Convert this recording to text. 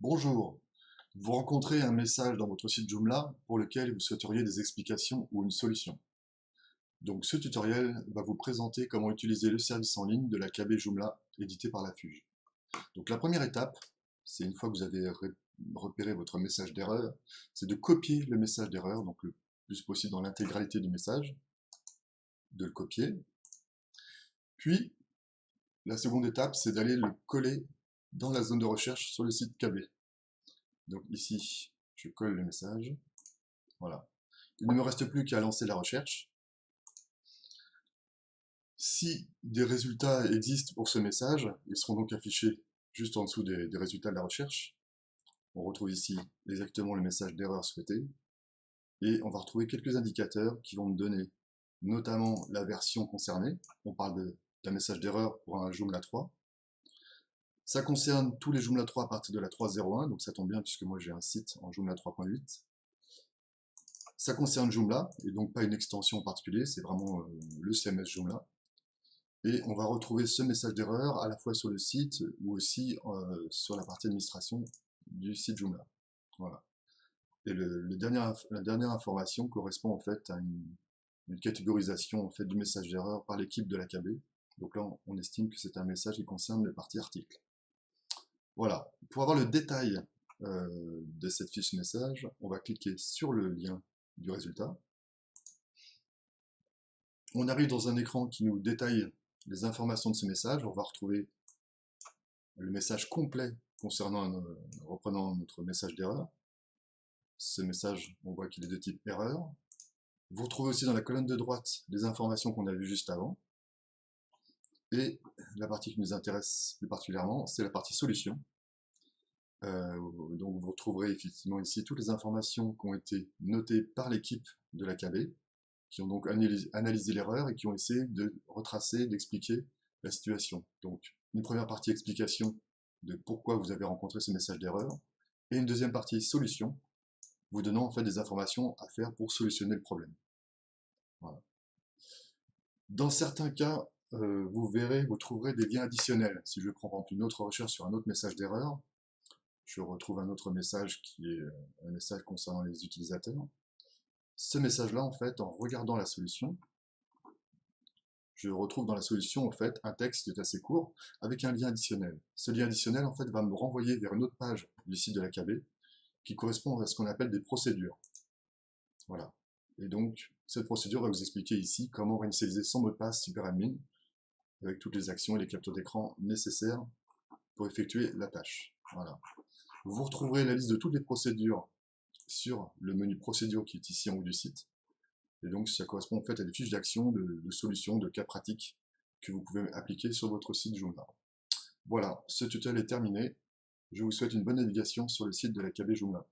Bonjour, vous rencontrez un message dans votre site Joomla pour lequel vous souhaiteriez des explications ou une solution. Donc ce tutoriel va vous présenter comment utiliser le service en ligne de la KB Joomla édité par la Fuge. Donc la première étape, c'est une fois que vous avez repéré votre message d'erreur, c'est de copier le message d'erreur, donc le plus possible dans l'intégralité du message, de le copier. Puis la seconde étape, c'est d'aller le coller dans la zone de recherche sur le site KB. Donc ici, je colle le message. Voilà. Il ne me reste plus qu'à lancer la recherche. Si des résultats existent pour ce message, ils seront donc affichés juste en dessous des résultats de la recherche. On retrouve ici exactement le message d'erreur souhaité. Et on va retrouver quelques indicateurs qui vont me donner notamment la version concernée. On parle d'un message d'erreur pour un Joomla 3. Ça concerne tous les Joomla 3 à partir de la 3.01, donc ça tombe bien puisque moi j'ai un site en Joomla 3.8. Ça concerne Joomla, et donc pas une extension en particulier, c'est vraiment le CMS Joomla. Et on va retrouver ce message d'erreur à la fois sur le site ou aussi sur la partie administration du site Joomla. Voilà. Et la dernière information correspond en fait à une catégorisation en fait du message d'erreur par l'équipe de l'AKB. Donc là, on estime que c'est un message qui concerne la partie article. Voilà. Pour avoir le détail de cette fiche message, on va cliquer sur le lien du résultat. On arrive dans un écran qui nous détaille les informations de ce message. On va retrouver le message complet reprenant notre message d'erreur. Ce message, on voit qu'il est de type erreur. Vous retrouvez aussi dans la colonne de droite les informations qu'on a vues juste avant. Et la partie qui nous intéresse plus particulièrement, c'est la partie solution. Donc vous retrouverez effectivement ici toutes les informations qui ont été notées par l'équipe de l'AKB, qui ont donc analysé l'erreur et qui ont essayé de retracer, d'expliquer la situation. Donc une première partie explication de pourquoi vous avez rencontré ce message d'erreur, et une deuxième partie solution, vous donnant en fait des informations à faire pour solutionner le problème. Voilà. Dans certains cas, vous trouverez des liens additionnels. Si je prends une autre recherche sur un autre message d'erreur, je retrouve un autre message qui est un message concernant les utilisateurs. Ce message-là, en fait, en regardant la solution, je retrouve dans la solution, en fait, un texte qui est assez court, avec un lien additionnel. Ce lien additionnel, en fait, va me renvoyer vers une autre page du site de l'AKB, qui correspond à ce qu'on appelle des procédures. Voilà. Et donc, cette procédure va vous expliquer ici comment réinitialiser son mot de passe SuperAdmin, avec toutes les actions et les captures d'écran nécessaires pour effectuer la tâche. Voilà. Vous retrouverez la liste de toutes les procédures sur le menu procédures qui est ici en haut du site. Et donc ça correspond en fait à des fiches d'action, de solutions, de cas pratiques que vous pouvez appliquer sur votre site Joomla. Voilà, ce tutoriel est terminé. Je vous souhaite une bonne navigation sur le site de l'AKB Joomla.